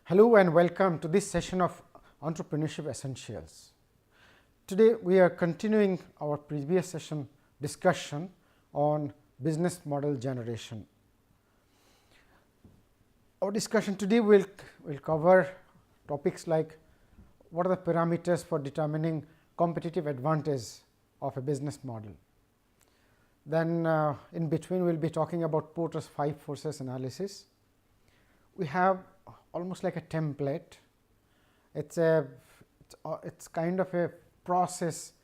Hello and welcome to this session of Entrepreneurship Essentials. Today we are continuing our previous session discussion on business model generation. Our discussion today will cover topics like what are the parameters for determining competitive advantage of a business model. Then in between we will be talking about Porter's 5 forces analysis. We have almost like a template. It's kind of a process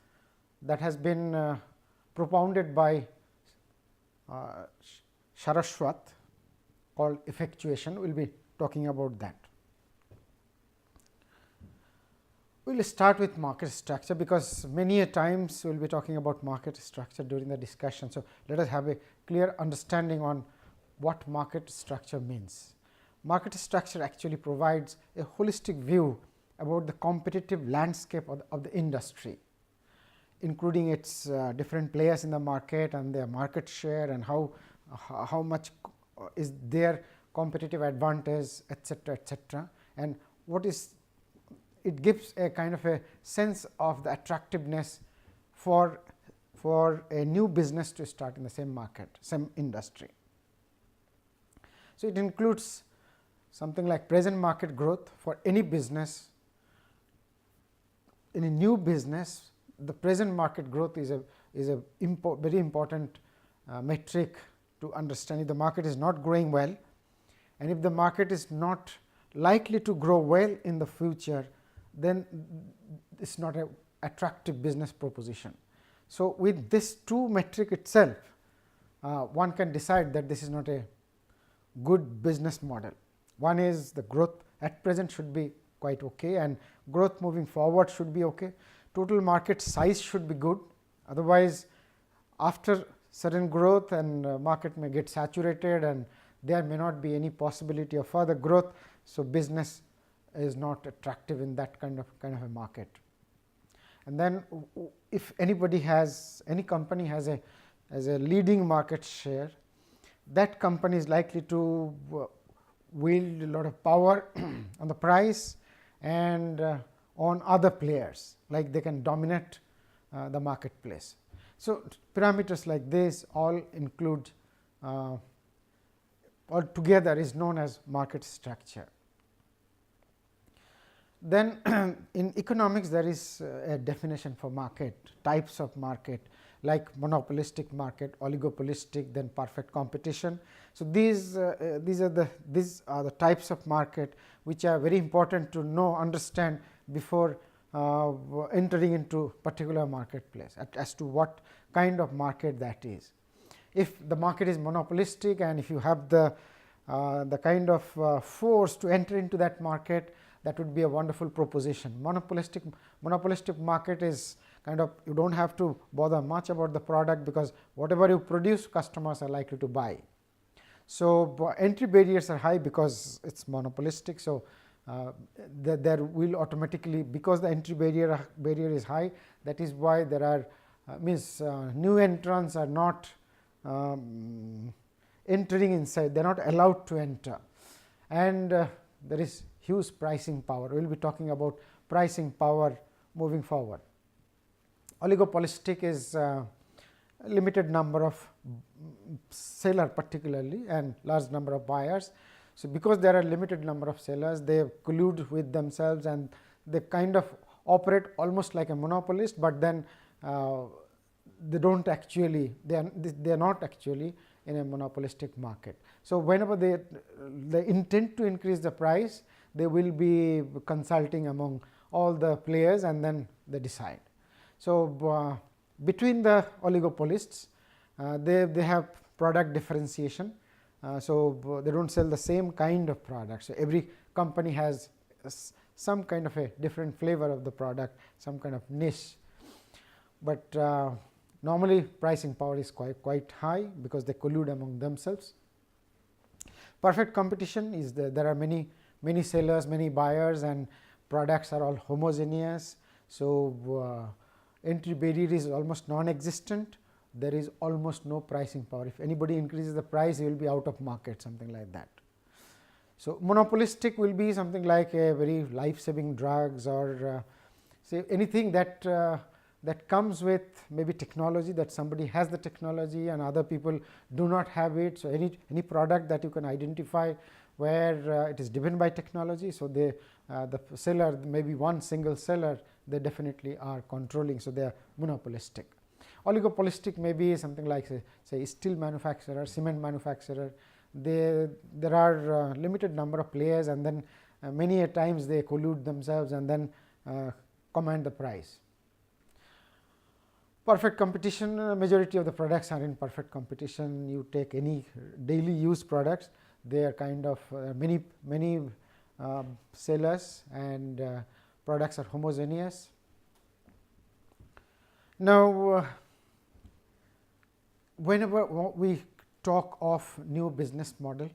that has been propounded by Saraswat called effectuation. We will be talking about that. We will start with market structure, because many a times we will be talking about market structure during the discussion. So, let us have a clear understanding on what market structure means. Market structure actually provides a holistic view about the competitive landscape of the industry, including its different players in the market and their market share and how much is their competitive advantage, etc., and what is it gives a kind of a sense of the attractiveness for a new business to start in the same market, same industry. So, it includes something like present market growth for any business. In a new business, the present market growth is a very important metric to understand. If the market is not growing well, and if the market is not likely to grow well in the future, then it is not an attractive business proposition. So, with this two metric itself, one can decide that this is not a good business model. One is the growth at present should be quite okay, and growth moving forward should be okay. Total market size should be good, otherwise after certain growth and market may get saturated and there may not be any possibility of further growth. So, business is not attractive in that kind of a market. And then if any company has a leading market share, that company is likely to wield a lot of power on the price and on other players, like they can dominate the marketplace. So, parameters like this all include altogether is known as market structure. Then in economics there is a definition for market, types of market like monopolistic market, oligopolistic, then perfect competition. So, these are the types of market which are very important to understand before entering into particular marketplace as to what kind of market that is. If the market is monopolistic and if you have the kind of force to enter into that market, that would be a wonderful proposition. Monopolistic market is kind of, you do not have to bother much about the product, because whatever you produce, customers are likely to buy. So, entry barriers are high because it is monopolistic. So, there will automatically, because the entry barrier is high, that is why there are new entrants are not entering inside, they are not allowed to enter, and there is huge pricing power. We will be talking about pricing power moving forward. Oligopolistic is limited number of seller particularly and large number of buyers. So, because there are limited number of sellers, they collude with themselves and they kind of operate almost like a monopolist, but then they don't actually, they are not actually in a monopolistic market. So, whenever they intend to increase the price, they will be consulting among all the players and then they decide. So, between the oligopolists, they have product differentiation. So, they do not sell the same kind of product. So, every company has some kind of a different flavor of the product, some kind of niche, but normally pricing power is quite high because they collude among themselves. Perfect competition is there are many sellers, many buyers, and products are all homogeneous. So, entry barrier is almost non-existent. There is almost no pricing power. If anybody increases the price, he will be out of market, something like that. So, monopolistic will be something like a very life saving drugs, or say anything that that comes with maybe technology, that somebody has the technology and other people do not have it. So, any product that you can identify where it is driven by technology. So, they the seller, maybe one single seller, they definitely are controlling. So, they are monopolistic. Oligopolistic may be something like say steel manufacturer, cement manufacturer. There are limited number of players, and then many a times they collude themselves and then command the price. Perfect competition, majority of the products are in perfect competition. You take any daily use products, they are kind of many sellers, and products are homogeneous. Now, whenever we talk of new business model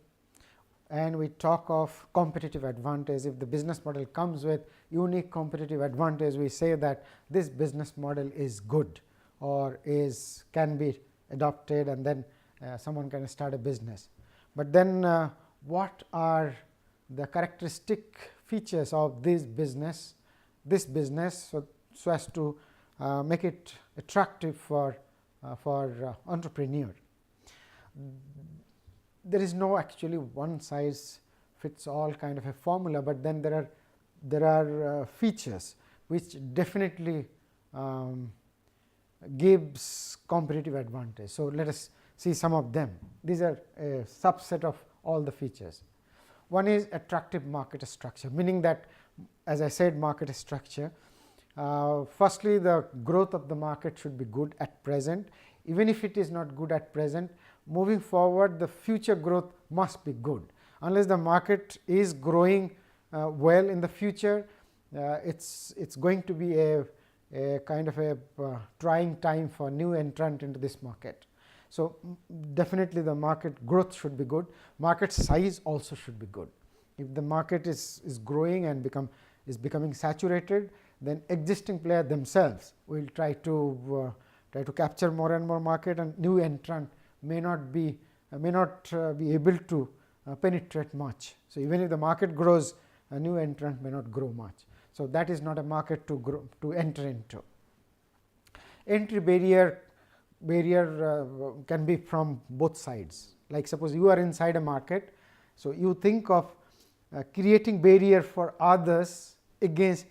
and we talk of competitive advantage, if the business model comes with unique competitive advantage, we say that this business model is good or can be adopted, and then someone can start a business. But then what are the characteristic features of this business so as to make it attractive for entrepreneur? There is no actually one size fits all kind of a formula, but then there are features which definitely gives competitive advantage. So, let us see some of them. These are a subset of all the features. One is attractive market structure, meaning that, as I said, market structure. Firstly, the growth of the market should be good at present. Even if it is not good at present, moving forward the future growth must be good. Unless the market is growing well in the future, it's going to be a kind of a trying time for new entrant into this market. So, definitely the market growth should be good. Market size also should be good. If the market is growing and becoming saturated, then existing players themselves will try to capture more and more market, and new entrant may not be able to penetrate much. So, even if the market grows, a new entrant may not grow much. So, that is not a market to enter into. Entry barrier can be from both sides. Like suppose you are inside a market, so you think of creating barrier for others against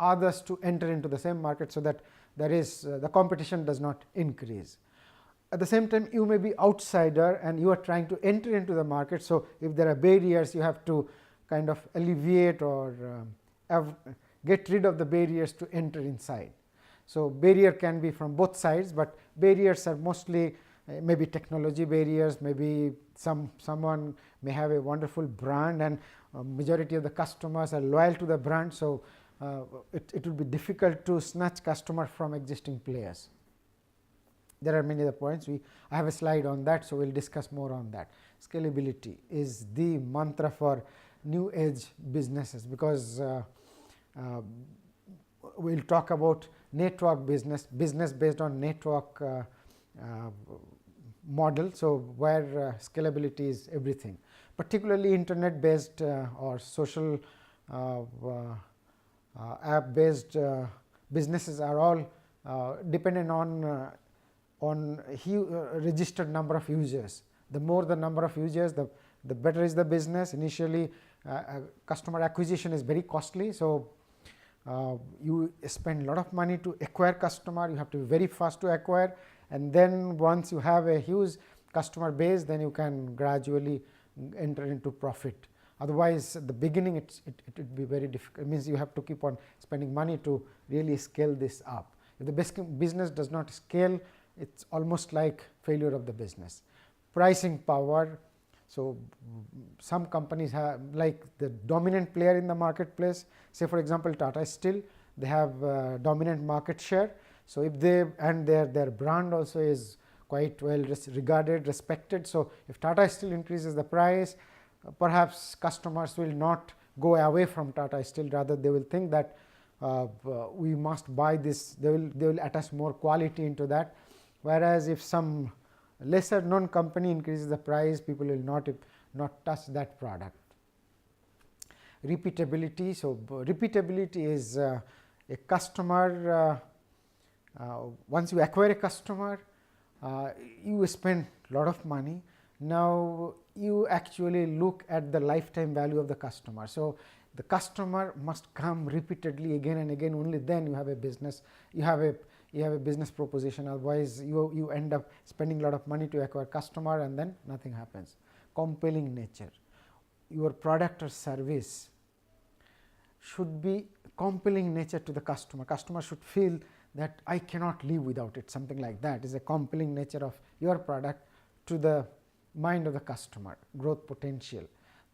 others to enter into the same market, so that there is the competition does not increase. At the same time, you may be outsider and you are trying to enter into the market. So, if there are barriers, you have to kind of alleviate or get rid of the barriers to enter inside. So, barrier can be from both sides, but barriers are mostly maybe technology barriers, maybe someone may have a wonderful brand and majority of the customers are loyal to the brand. So, it will be difficult to snatch customer from existing players. There are many other points. I have a slide on that, so we will discuss more on that. Scalability is the mantra for new age businesses, because we will talk about network business based on network model. So, where scalability is everything, particularly internet based or social app based businesses are all dependent on registered number of users. The more the number of users, the better is the business. Initially customer acquisition is very costly. So, you spend a lot of money to acquire customer, you have to be very fast to acquire, and then once you have a huge customer base, then you can gradually enter into profit. Otherwise, at the beginning it would be very difficult. It means you have to keep on spending money to really scale this up. If the business does not scale, it's almost like failure of the business. Pricing power. So, some companies have, like the dominant player in the marketplace, say for example Tata Steel, they have dominant market share. So, if they, and their brand also is quite well regarded, respected. So, if Tata Steel increases the price, perhaps customers will not go away from Tata Steel, rather they will think that we must buy this, they will attach more quality into that. Whereas, if some lesser known company increases the price, people will not touch that product. repeatability. So, repeatability is a customer, once you acquire a customer, you spend a lot of money. Now, you actually look at the lifetime value of the customer. So, the customer must come repeatedly again and again, only then you have a business, you have a business proposition. Otherwise, you end up spending a lot of money to acquire customer and then nothing happens. Compelling nature, your product or service should be compelling nature to the customer. Customer should feel that I cannot live without it, something like that is a compelling nature of your product to the mind of the customer. Growth potential,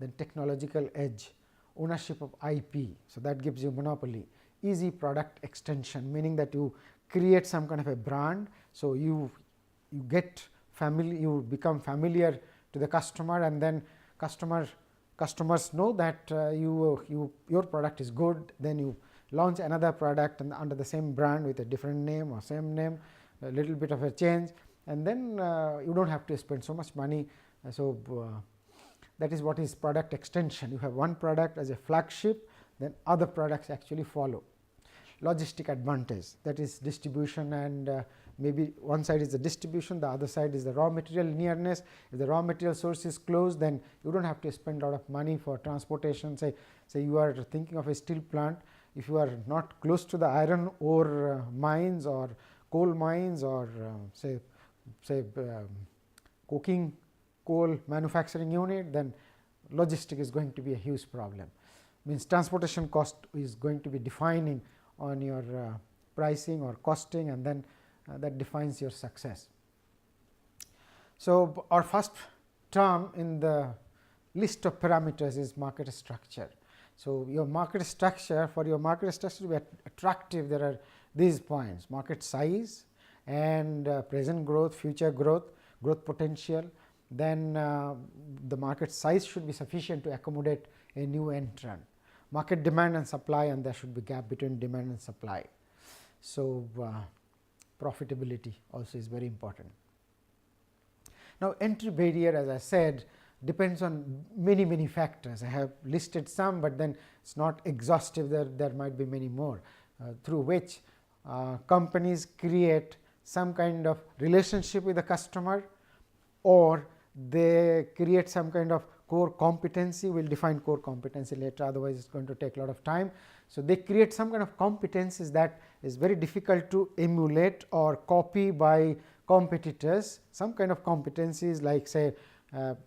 then technological edge, ownership of IP, so that gives you monopoly. Easy product extension, meaning that you create some kind of a brand, so you get familiar, you become familiar to the customer, and then customers know that your product is good. Then you launch another product and under the same brand with a different name or same name, a little bit of a change, and then you don't have to spend so much money. That is what is product extension. You have one product as a flagship, then other products actually follow. Logistic advantage, that is distribution, and maybe one side is the distribution, the other side is the raw material nearness. If the raw material source is close, then you don't have to spend a lot of money for transportation. Say you are thinking of a steel plant, if you are not close to the iron ore mines or coal mines, or say coking coal manufacturing unit, then logistic is going to be a huge problem. Means transportation cost is going to be defining on your pricing or costing, and then that defines your success. So, our first term in the list of parameters is market structure. So, your market structure, for your market structure to be attractive, there are these points: market size and present growth, future growth, growth potential. Then the market size should be sufficient to accommodate a new entrant. Market demand and supply, and there should be gap between demand and supply. So, profitability also is very important. Now, entry barrier, as I said, depends on many factors. I have listed some, but then it is not exhaustive. There might be many more through which companies create some kind of relationship with the customer, or they create some kind of core competency. We will define core competency later, otherwise it is going to take a lot of time. So, they create some kind of competencies that is very difficult to emulate or copy by competitors. Some kind of competencies like say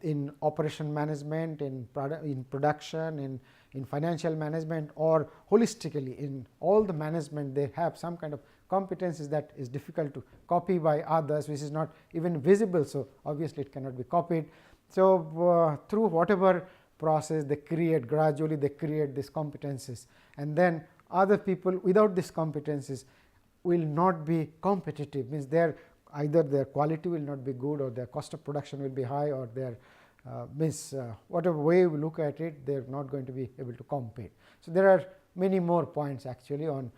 in operation management, in production, in financial management, or holistically in all the management, they have some kind of competencies that is difficult to copy by others, which is not even visible. So, obviously, it cannot be copied. So, through whatever process they create, gradually they create these competencies, and then other people without these competencies will not be competitive. Means either their quality will not be good, or their cost of production will be high, or their whatever way we look at it, they are not going to be able to compete. So, there are many more points actually on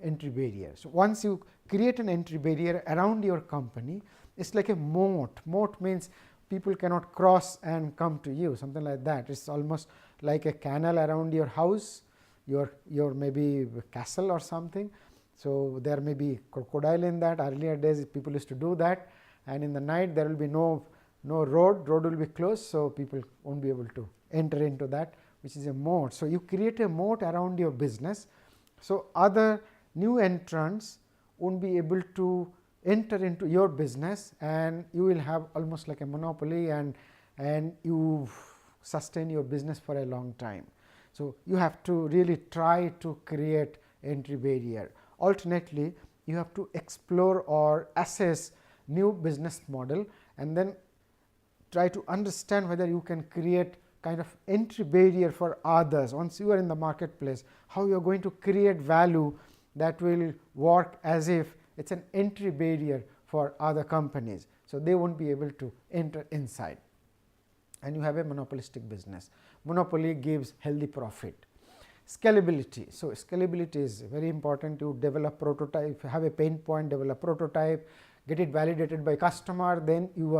entry barrier. So, once you create an entry barrier around your company, it is like a moat. Moat means people cannot cross and come to you, something like that. It is almost like a canal around your house, your maybe castle or something. So, there may be crocodile in that. Earlier days people used to do that, and in the night there will be no road will be closed. So, people won't be able to enter into that, which is a moat. So, you create a moat around your business. So, other new entrants won't be able to enter into your business, and you will have almost like a monopoly, and you sustain your business for a long time. So, you have to really try to create entry barrier. Alternately, you have to explore or assess new business model, and then try to understand whether you can create kind of entry barrier for others. Once you are in the marketplace, how you are going to create value that will work as if it is an entry barrier for other companies. So, they won't be able to enter inside, and you have a monopolistic business. Monopoly gives healthy profit. Scalability. So, scalability is very important. You develop prototype, have a pain point, develop prototype, get it validated by customer, then you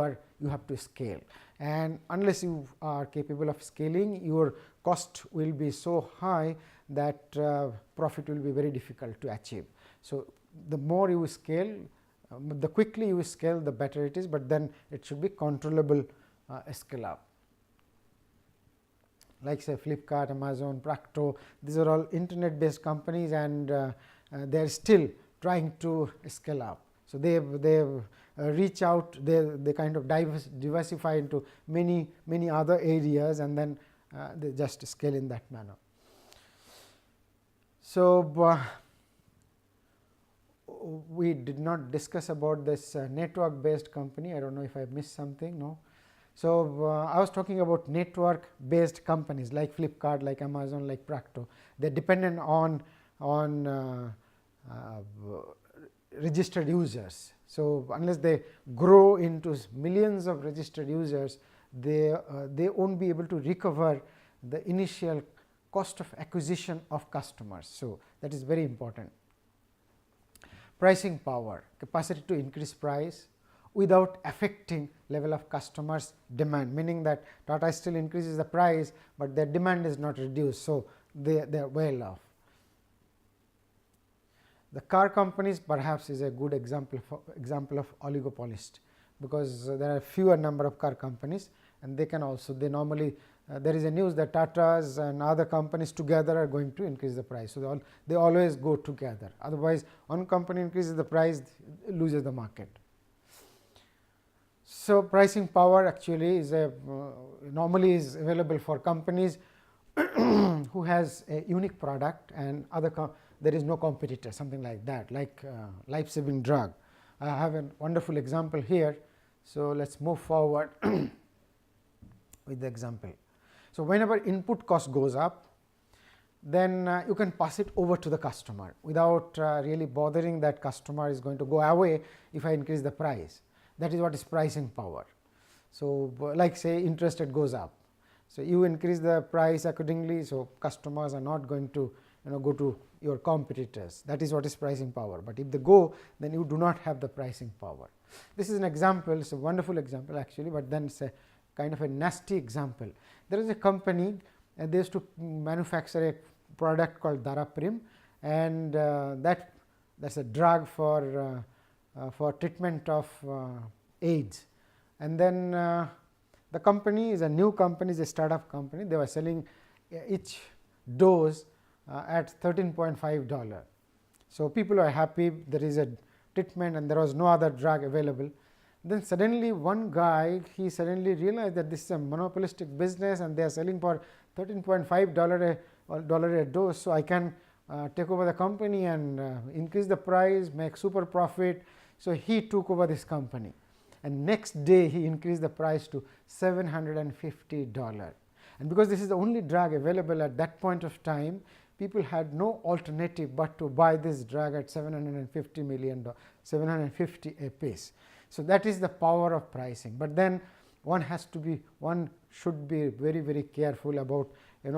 have to scale, and unless you are capable of scaling, your cost will be so high that profit will be very difficult to achieve. So the more you scale, the quickly you scale, the better it is, but then it should be controllable scale up. Like say Flipkart, Amazon, Practo, these are all internet based companies, and they are still trying to scale up. So they reach out, they kind of diversify into many other areas, and then they just scale in that manner. So we did not discuss about this network based company. I don't know if I missed something. No. So I was talking about network based companies like Flipkart, like Amazon, like Practo. They are dependent on registered users. So unless they grow into millions of registered users, they won't be able to recover the initial cost of acquisition of customers. So that is very important. Pricing power, capacity to increase price without affecting level of customers demand, meaning that Tata still increases the price, but their demand is not reduced. So they are well off. The car companies perhaps is a good example of oligopolist, because there are fewer number of car companies, and they normally there is a news that Tatas and other companies together are going to increase the price. So they always go together, otherwise one company increases the price, loses the market. So pricing power actually is normally is available for companies who has a unique product and there is no competitor, something like that, like life saving drug. I have a wonderful example here. So let's move forward with the example. So whenever input cost goes up, then you can pass it over to the customer without really bothering that customer is going to go away if I increase the price. That is what is pricing power. So like say interest rate goes up, so you increase the price accordingly, so customers are not going to go to your competitors. That is what is pricing power. But if they go, then you do not have the pricing power. This is an example, it's a wonderful example actually, but then it's a kind of a nasty example. There is a company and they used to manufacture a product called Daraprim, and that's a drug for treatment of AIDS. And then the company is a new company, is a startup company. They were selling each dose at $13.5. So people are happy, there is a treatment and there was no other drug available. Then suddenly one guy, he suddenly realized that this is a monopolistic business and they are selling for $13.5 a dose. So I can take over the company and increase the price, make super profit. So he took over this company, and next day he increased the price to $750. And because this is the only drug available at that point of time, people had no alternative but to buy this drug at $750 a piece. So that is the power of pricing. But then one should be very, very careful about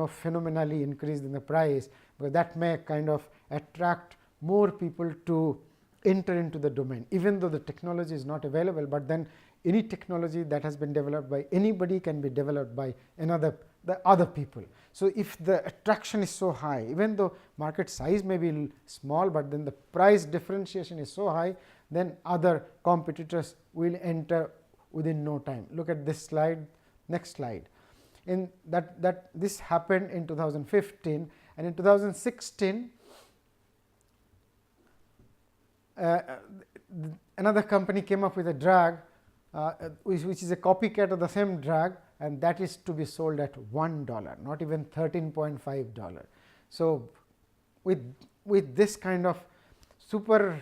phenomenally increasing the price, because that may kind of attract more people to enter into the domain, even though the technology is not available. But then any technology that has been developed by anybody can be developed by the other people. So if the attraction is so high, even though market size may be small, but then the price differentiation is so high, then other competitors will enter within no time. Look at this slide, next slide. In that this happened in 2015, and in 2016 another company came up with a drug which is a copycat of the same drug, and that is to be sold at $1, not even $13.5. So with this kind of super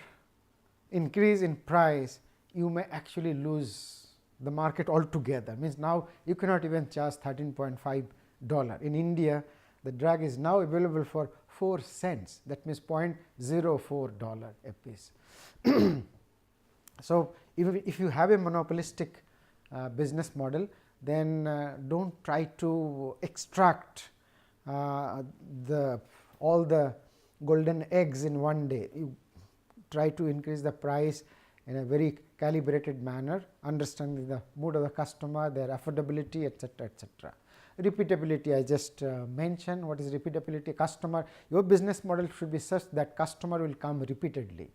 increase in price, you may actually lose the market altogether. Means now you cannot even charge $13.5. In India, the drug is now available for 4 cents, that means $0.04 a piece. So if you have a monopolistic business model, then don't try to extract all the golden eggs in one day. You try to increase the price in a very calibrated manner, understanding the mood of the customer, their affordability, etc., etc. Repeatability, I just mentioned. What is repeatability? Customer, your business model should be such that customer will come repeatedly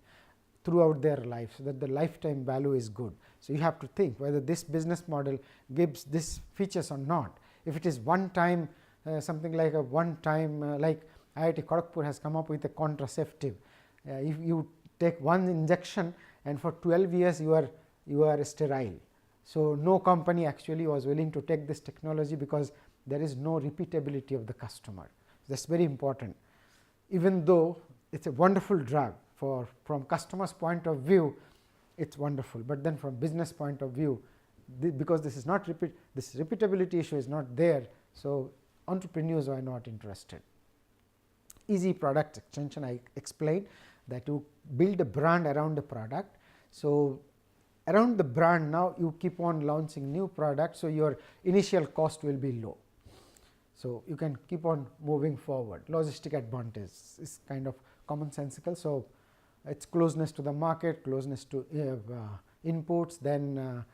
throughout their life, so that the lifetime value is good. So, you have to think whether this business model gives these features or not. If it is one time, something like a one time, like IIT Kharagpur has come up with a contraceptive. If you take one injection and for 12 years you are sterile. So, no company actually was willing to take this technology because there is no repeatability of the customer. That is very important. Even though it is a wonderful drug, from customers point of view it is wonderful, but then from business point of view, because this is not this repeatability issue is not there. So, entrepreneurs are not interested. Easy product extension, I explained that you build a brand around the product. So, around the brand now you keep on launching new products. So, your initial cost will be low. So, you can keep on moving forward. Logistic advantage is kind of commonsensical. So, it is closeness to the market, closeness to inputs, then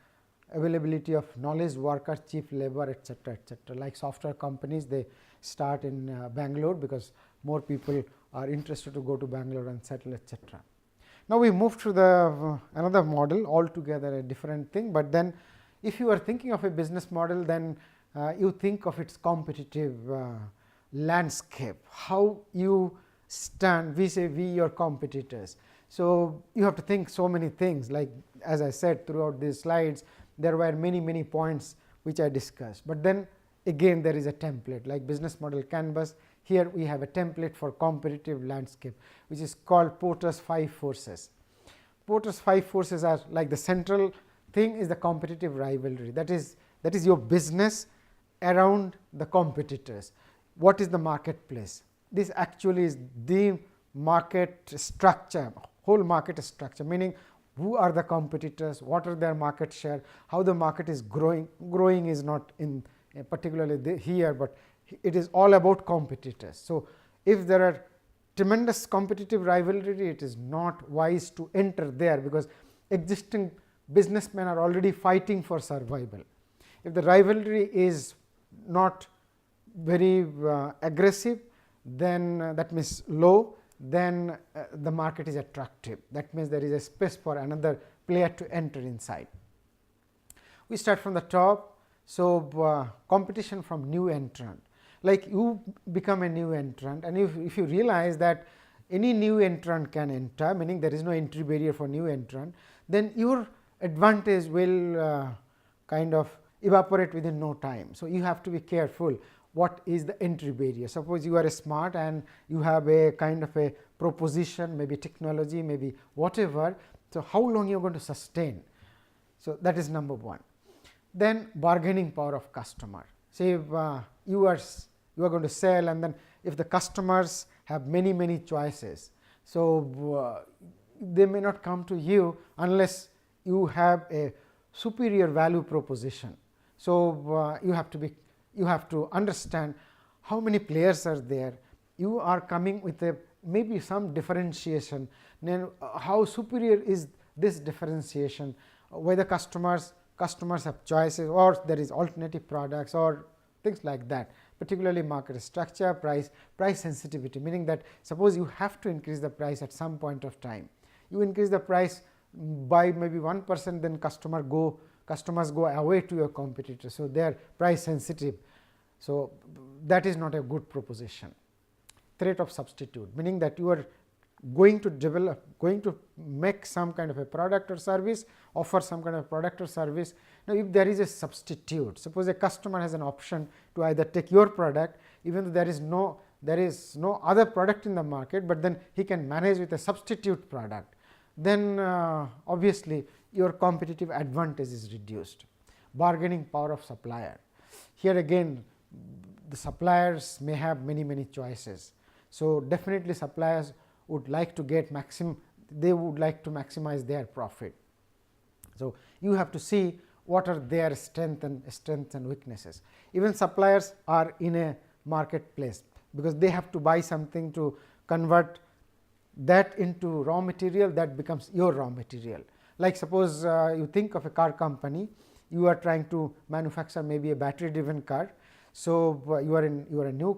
availability of knowledge workers, cheap labor, etc., etc. Like software companies, they start in Bangalore because more people are interested to go to Bangalore and settle, etc. Now, we move to the another model, altogether a different thing, but then if you are thinking of a business model, then you think of its competitive landscape, how you stand vis-a-vis your competitors. So, you have to think so many things, like as I said throughout these slides, there were many points which I discussed, but then again there is a template like business model canvas. Here we have a template for competitive landscape, which is called Porter's 5 forces. Porter's 5 forces are like the central thing is the competitive rivalry, that is your business around the competitors. What is the marketplace? This actually is the market structure, whole market structure, meaning who are the competitors, what are their market share, how the market is growing. Growing is not in particularly here, but it is all about competitors. So, if there are tremendous competitive rivalry, it is not wise to enter there, because existing businessmen are already fighting for survival. If the rivalry is not very aggressive, then that means low, then the market is attractive. That means there is a space for another player to enter inside. We start from the top. So, competition from new entrant, like you become a new entrant, and if you realize that any new entrant can enter, meaning there is no entry barrier for new entrant, then your advantage will kind of evaporate within no time. So, you have to be careful what is the entry barrier. Suppose you are smart and you have a kind of a proposition, maybe technology, maybe whatever. So, how long you are going to sustain? So, that is number one. Then bargaining power of customer. Say if you are going to sell, and then if the customers have many choices, so they may not come to you unless you have a superior value proposition. So, you have to understand how many players are there. You are coming with a maybe some differentiation. Then how superior is this differentiation? Whether customers have choices, or there is alternative products or things like that. Particularly market structure, price sensitivity, meaning that suppose you have to increase the price at some point of time. You increase the price by maybe 1%, then customers go away to your competitor. So, they are price sensitive. So, that is not a good proposition. Threat of substitute, meaning that you are going to make some kind of a product or service, offer some kind of product or service. Now, if there is a substitute, suppose a customer has an option to either take your product, even though there is no other product in the market, but then he can manage with a substitute product, then obviously your competitive advantage is reduced. Bargaining power of supplier. Here again, the suppliers may have many choices. So, definitely suppliers would like to get they would like to maximize their profit. So, you have to see what are their strengths and weaknesses. Even suppliers are in a marketplace, because they have to buy something to convert that into raw material, that becomes your raw material. Like suppose you think of a car company, you are trying to manufacture maybe a battery driven car. So you are a new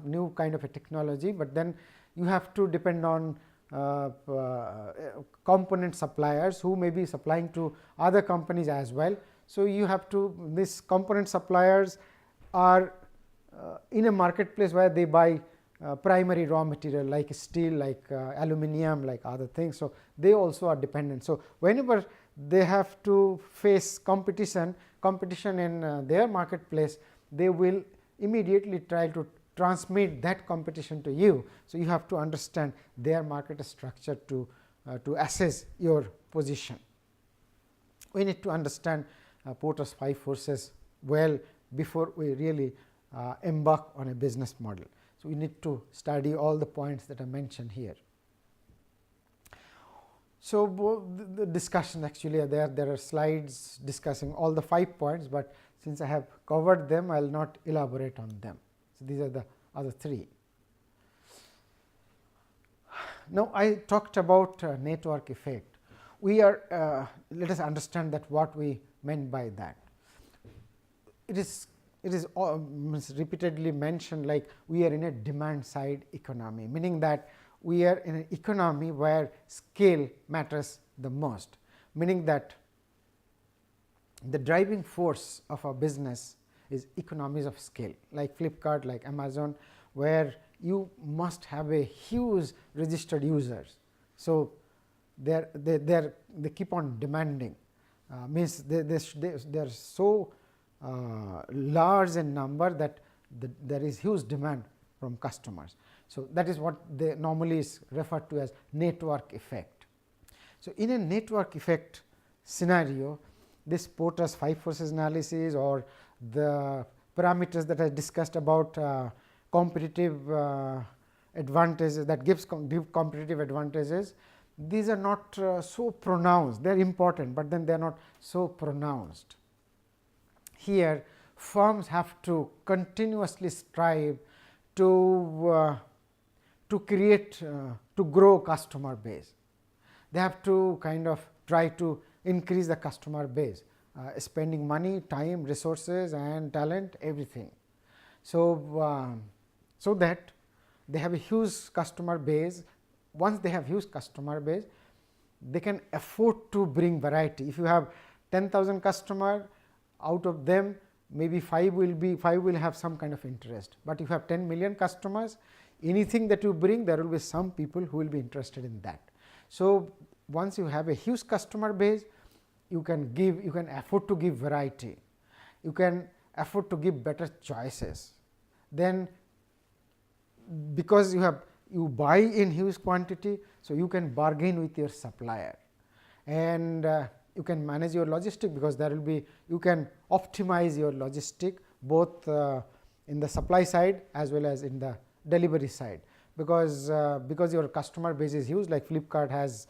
new kind of a technology, but then you have to depend on component suppliers who may be supplying to other companies as well. So you have to, these component suppliers are in a marketplace where they buy primary raw material like steel, like aluminum, like other things. So they also are dependent. So whenever they have to face competition in their marketplace, they will immediately try to transmit that competition to you. So you have to understand their market structure to assess your position. We need to understand Porter's 5 forces well before we really embark on a business model. So we need to study all the points that are mentioned here. So the discussion actually are there are slides discussing all the 5 points, but since I have covered them, I will not elaborate on them. So these are the other 3. Now I talked about network effect. We are let us understand that what we meant by that. It is repeatedly mentioned, like we are in a demand side economy, meaning that we are in an economy where scale matters the most, meaning that the driving force of our business is economies of scale, like Flipkart, like Amazon, where you must have a huge registered users. So they keep on demanding, means they are so large in number that there is huge demand from customers. So that is what they normally is referred to as network effect. So in a network effect scenario, this Porter's 5 forces analysis or the parameters that I discussed about competitive advantages that give competitive advantages, these are not so pronounced. They are important, but then they are not so pronounced. Here firms have to continuously strive to create to grow customer base. They have to kind of try to increase the customer base, spending money, time, resources and talent, everything. So so that they have a huge customer base. Once they have huge customer base, they can afford to bring variety. If you have 10,000 customers, out of them maybe 5 will have some kind of interest, but if you have 10 million customers, anything that you bring, there will be some people who will be interested in that. So once you have a huge customer base, you can afford to give variety, you can afford to give better choices. Then because you buy in huge quantity, so you can bargain with your supplier, and you can manage your logistic, because there will be, you can optimize your logistic both in the supply side as well as in the delivery side, because your customer base is huge, like Flipkart has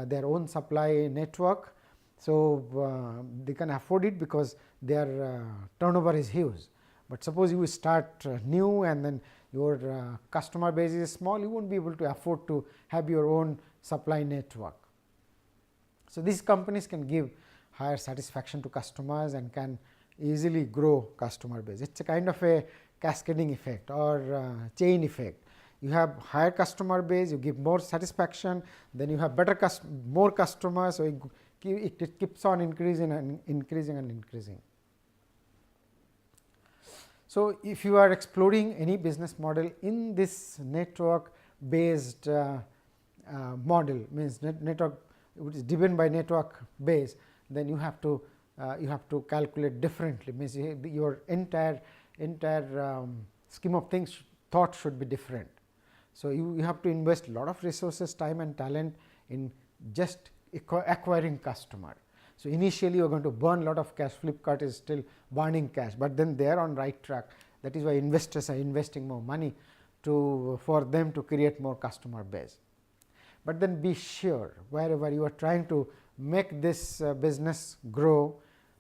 their own supply network. So they can afford it because their turnover is huge. But suppose you start new and then your customer base is small, you won't be able to afford to have your own supply network. So these companies can give higher satisfaction to customers and can easily grow customer base. It's a kind of a cascading effect or chain effect. You have higher customer base, you give more satisfaction, then you have more customers, so it keeps on increasing and increasing and increasing. So if you are exploring any business model in this network based model, means network which is driven by network base, then you have to calculate differently, means your entire scheme of things thought should be different. So you have to invest a lot of resources, time and talent in just acquiring customer. So initially you are going to burn a lot of cash. Flipkart is still burning cash, but then they are on right track. That is why investors are investing more money for them to create more customer base. But then be sure, wherever you are trying to make this business grow,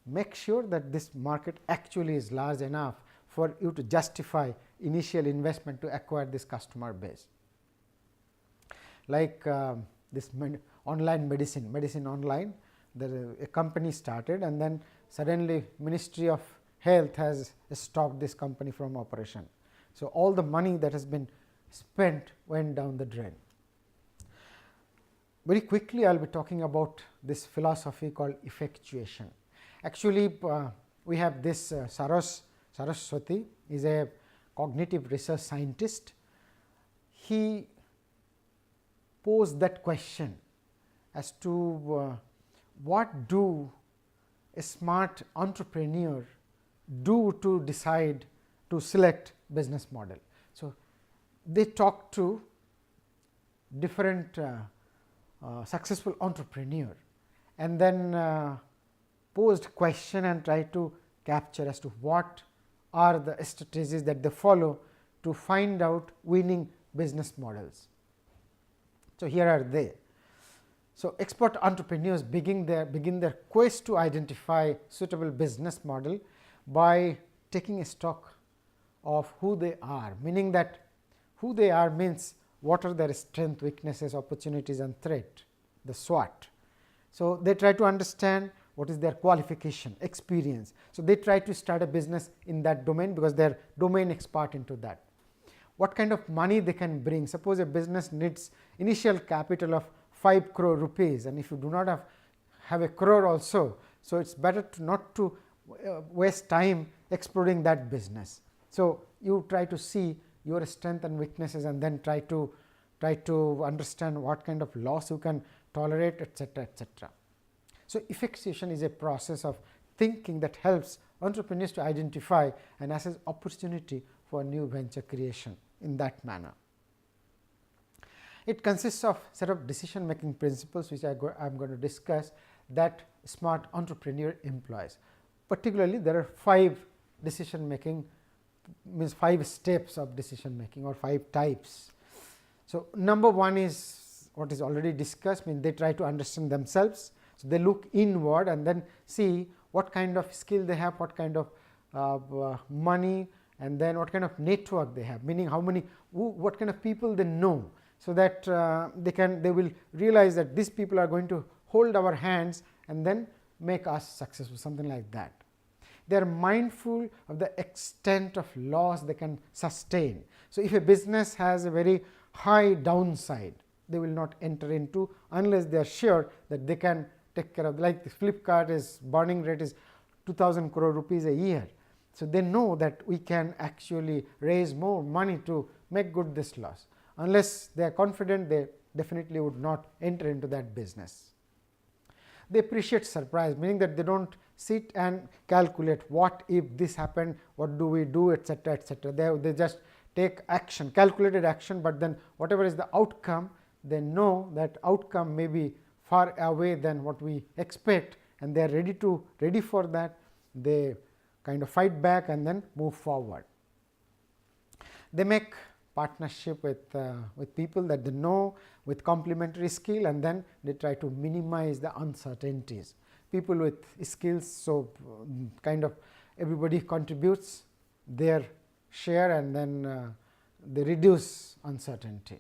make sure that this market actually is large enough for you to justify initial investment to acquire this customer base. Like this online medicine online, a company started, and then suddenly Ministry of Health has stopped this company from operation. So, all the money that has been spent went down the drain. Very quickly I will be talking about this philosophy called effectuation. Actually, we have this Saraswati is a cognitive research scientist. He posed that question as to what do a smart entrepreneur do to decide to select business model. So, they talk to different successful entrepreneur, and then posed question and try to capture as to what are the strategies that they follow to find out winning business models. So, here are they. So, expert entrepreneurs begin their quest to identify suitable business model by taking a stock of who they are, meaning that who they are means what are their strengths, weaknesses, opportunities and threat, the SWOT. So, they try to understand what is their qualification, experience. So, they try to start a business in that domain because they are domain expert into that. What kind of money they can bring? Suppose a business needs initial capital of 5 crore rupees, and if you do not have a crore also, so it is better to not to waste time exploring that business. So, you try to see your strength and weaknesses, and then try to understand what kind of loss you can tolerate, etc., etc. So, effectuation is a process of thinking that helps entrepreneurs to identify and assess opportunity for new venture creation in that manner. It consists of set of decision making principles which I am going to discuss that smart entrepreneur employs. Particularly, there are 5 decision making, means 5 steps of decision making or 5 types. So, number 1 is what is already discussed, means they try to understand themselves. So, they look inward and then see what kind of skill they have, what kind of money, and then what kind of network they have, meaning how many, what kind of people they know. So, that they will realize that these people are going to hold our hands and then make us successful, something like that. They are mindful of the extent of loss they can sustain. So, if a business has a very high downside, they will not enter into unless they are sure that they can take care of, like Flipkart is burning rate is 2000 crore rupees a year. So, they know that we can actually raise more money to make good this loss. Unless they are confident, they definitely would not enter into that business. They appreciate surprise, meaning that they do not sit and calculate what if this happened, what do we do, etc., etc. They just take action, calculated action, but then whatever is the outcome, they know that outcome may be far away than what we expect, and they are ready for that. They kind of fight back and then move forward. They make partnership with people that they know with complementary skill, and then they try to minimize the uncertainties. People with skills, so kind of everybody contributes their share, and then they reduce uncertainty.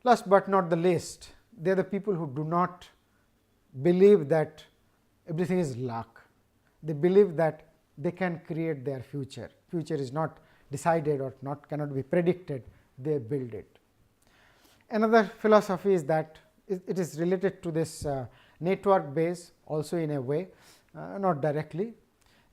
Last but not the least, they are the people who do not believe that everything is luck. They believe that they can create their future. Future is not decided or cannot be predicted, they build it. Another philosophy is that it is related to this network base also in a way, not directly,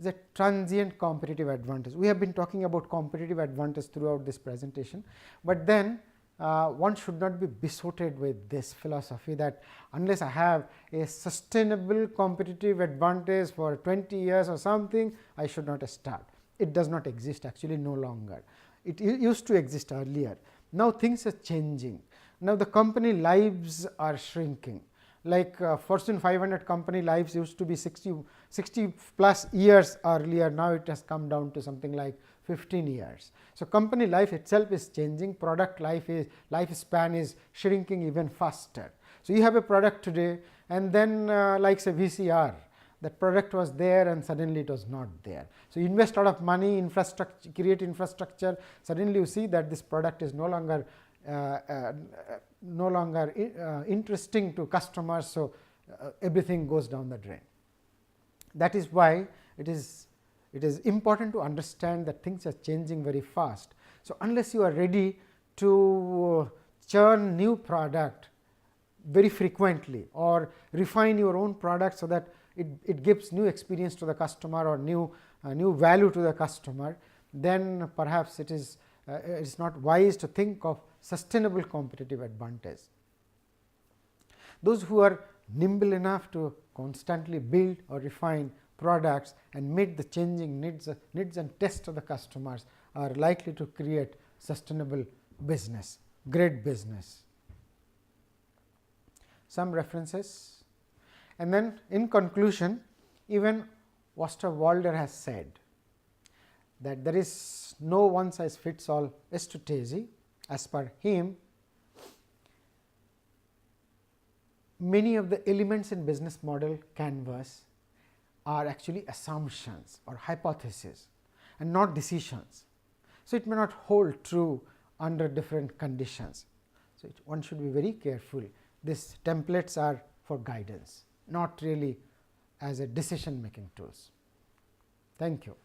is a transient competitive advantage. We have been talking about competitive advantage throughout this presentation, but then one should not be besotted with this philosophy that unless I have a sustainable competitive advantage for 20 years or something, I should not start. It does not exist actually no longer. It used to exist earlier. Now, things are changing. Now, the company lives are shrinking. Like Fortune 500 company lives used to be 60 plus years earlier. Now, it has come down to something like 15 years. So, company life itself is changing, product lifespan is shrinking even faster. So, you have a product today, and then like say VCR, that product was there and suddenly it was not there. So, you invest a lot of money, infrastructure, create infrastructure, suddenly you see that this product is no longer interesting to customers. So, everything goes down the drain. That is why it is important to understand that things are changing very fast. So, unless you are ready to churn new product very frequently or refine your own product, so that it gives new experience to the customer or new value to the customer, then perhaps it is not wise to think of sustainable competitive advantage. Those who are nimble enough to constantly build or refine products and meet the changing needs and tastes of the customers are likely to create sustainable business, great business. Some references, and then in conclusion, even Osterwalder has said that there is no one size fits all strategy. As per him, many of the elements in business model canvas are actually assumptions or hypotheses and not decisions. So, it may not hold true under different conditions. So, one should be very careful. These templates are for guidance, not really as a decision making tools. Thank you.